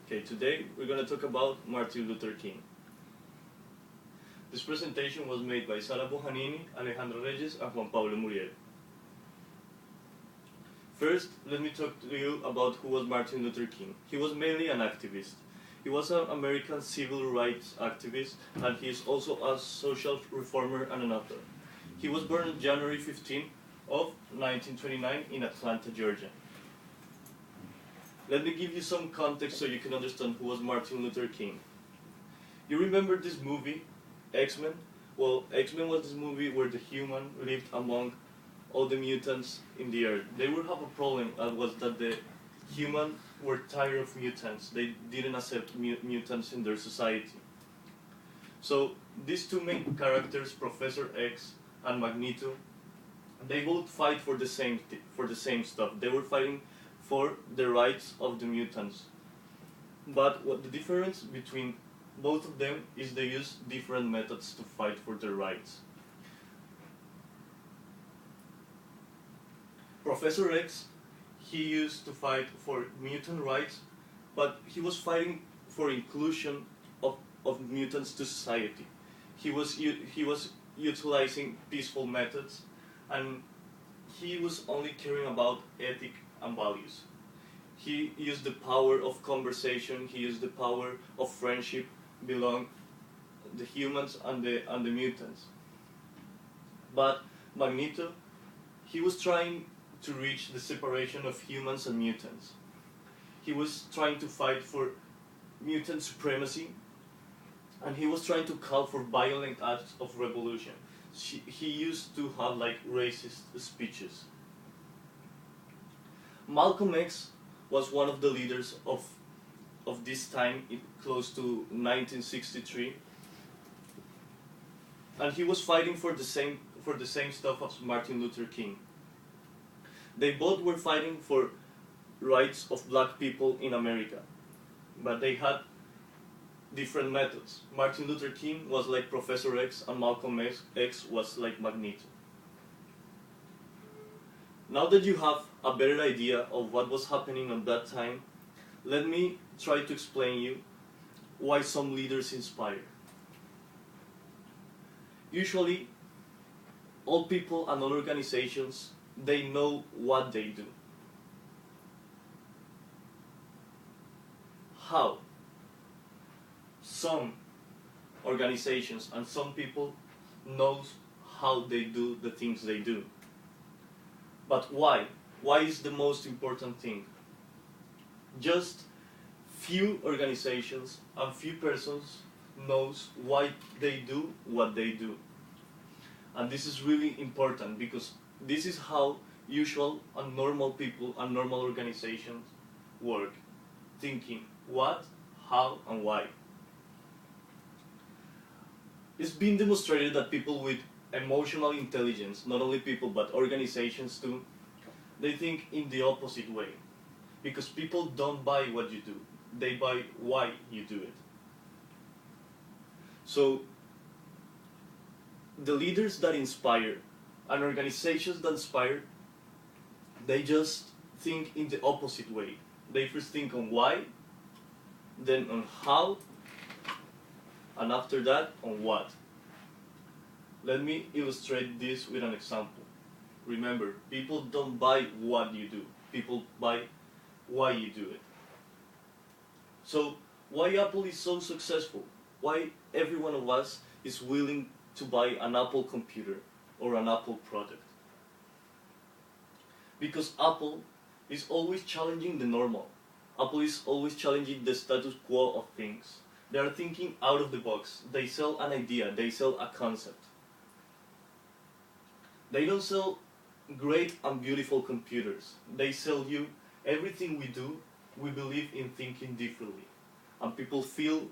Okay, today we're going to talk about Martin Luther King. This presentation was made by Sara Bojanini, Alejandro Reyes, and Juan Pablo Muriel. First, let me talk to you about who was Martin Luther King. He was mainly an activist. He was an American civil rights activist, and he is also a social reformer and an author. He was born on January 15 of 1929 in Atlanta, Georgia. Let me give you some context so you can understand who was Martin Luther King. You remember this movie, X-Men? Well, X-Men was this movie where the human lived among all the mutants in the earth. They would have a problem, was that the human were tired of mutants. They didn't accept mutants in their society. So these two main characters, Professor X and Magneto, they both fight for the same stuff. They were fighting for the rights of the mutants. But what the difference between both of them is they use different methods to fight for their rights. Professor X, he used to fight for mutant rights, but he was fighting for inclusion of mutants to society. He was utilizing peaceful methods, and he was only caring about ethics and values. He used the power of conversation, he used the power of friendship belong the humans and the mutants. But Magneto, he was trying to reach the separation of humans and mutants. He was trying to fight for mutant supremacy, and he was trying to call for violent acts of revolution. He used to have like racist speeches. Malcolm X was one of the leaders of this time, close to 1963, and he was fighting for the same stuff as Martin Luther King. They both were fighting for rights of black people in America, but they had different methods. Martin Luther King was like Professor X, and Malcolm X was like Magneto. Now that you have a better idea of what was happening at that time, let me try to explain you why some leaders inspire. Usually, all people and all organizations, they know what they do. How? Some organizations and some people knows how they do the things they do. But why? Why is the most important thing? Just few organizations and few persons knows why they do what they do. And this is really important because this is how usual and normal people and normal organizations work, thinking what, how, and why. It's been demonstrated that people with emotional intelligence, not only people but organizations too, they think in the opposite way. Because people don't buy what you do, they buy why you do it. So, the leaders that inspire and organizations that inspire, they just think in the opposite way. They first think on why, then on how, and after that on what. Let me illustrate this with an example. Remember, people don't buy what you do, people buy why you do it. So, why Apple is so successful? Why every one of us is willing to buy an Apple computer or an Apple product? Because Apple is always challenging the normal. Apple is always challenging the status quo of things. They are thinking out of the box. They sell an idea, they sell a concept. They don't sell great and beautiful computers. They sell you everything we do, we believe in thinking differently. And people feel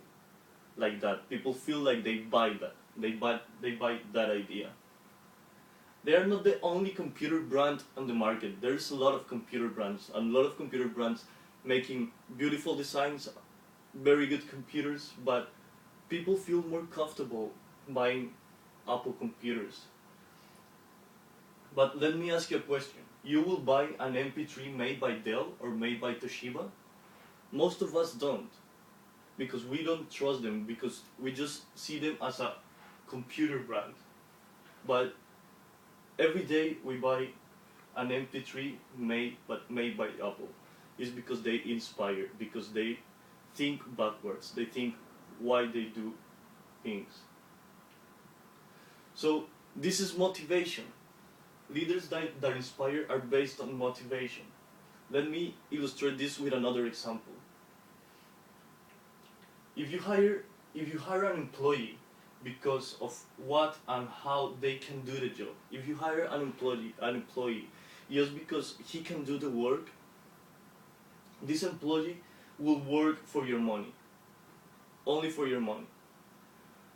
like that. People feel like they buy that. They buy that idea. They are not the only computer brand on the market. There's a lot of computer brands, and a lot of computer brands making beautiful designs, very good computers, but people feel more comfortable buying Apple computers. But let me ask you a question. You will buy an MP3 made by Dell or made by Toshiba? Most of us don't. because we don't trust them, because we just see them as a computer brand. But every day we buy an MP3 made by Apple. It's because they inspire, because they think backwards, they think why they do things. So this is motivation. Leaders that inspire are based on motivation. Let me illustrate this with another example. If you hire an employee because of what and how they can do the job, if you hire an employee just because he can do the work, this employee will work for your money, only for your money.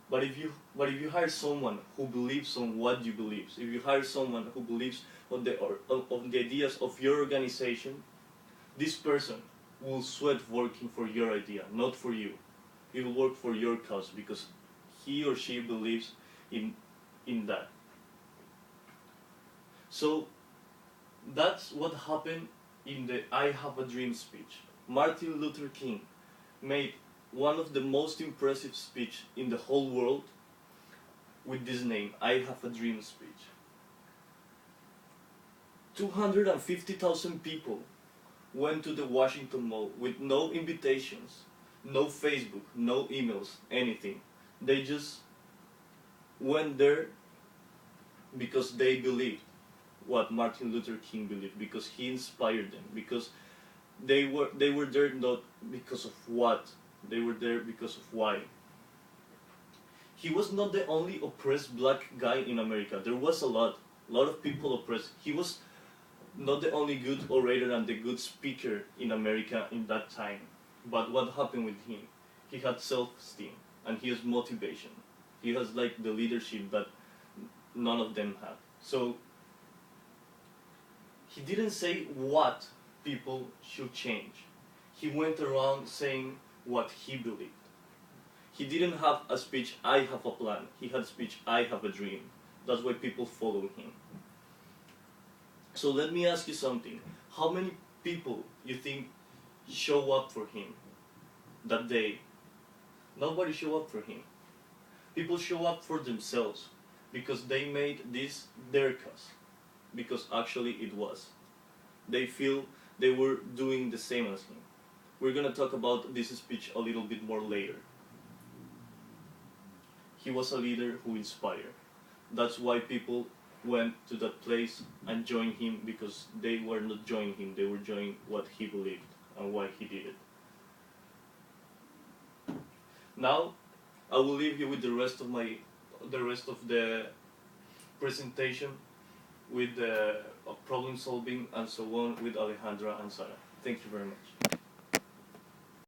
But if you hire someone who believes on what you believe, if you hire someone who believes on the ideas of your organization, this person will sweat working for your idea, not for you. He will work for your cause because he or she believes in that. So that's what happened in the I Have a Dream speech. Martin Luther King made one of the most impressive speech in the whole world with this name, I Have a Dream speech. 250,000 people went to the Washington Mall with no invitations, no Facebook, no emails, anything. They just went there because they believed what Martin Luther King believed, because he inspired them, because they were there not because of what, they were there because of why. He was not the only oppressed black guy in America. There was a lot of people oppressed. He was not the only good orator and the good speaker in America in that time. But what happened with him? He had self-esteem and he has motivation. He has like the leadership that none of them had. So he didn't say what people should change. He went around saying what he believed. He didn't have a speech, I have a plan. He had a speech, I have a dream. That's why people follow him. So let me ask you something. How many people you think show up for him that day? Nobody show up for him. People show up for themselves because they made this their cause. Because actually it was. They feel they were doing the same as him. We're gonna talk about this speech a little bit more later. He was a leader who inspired. That's why people went to that place and joined him, because they were not joining him, they were joining what he believed and why he did it. Now, I will leave you with the rest of the presentation with the problem solving and so on with Alejandra and Sarah. Thank you very much.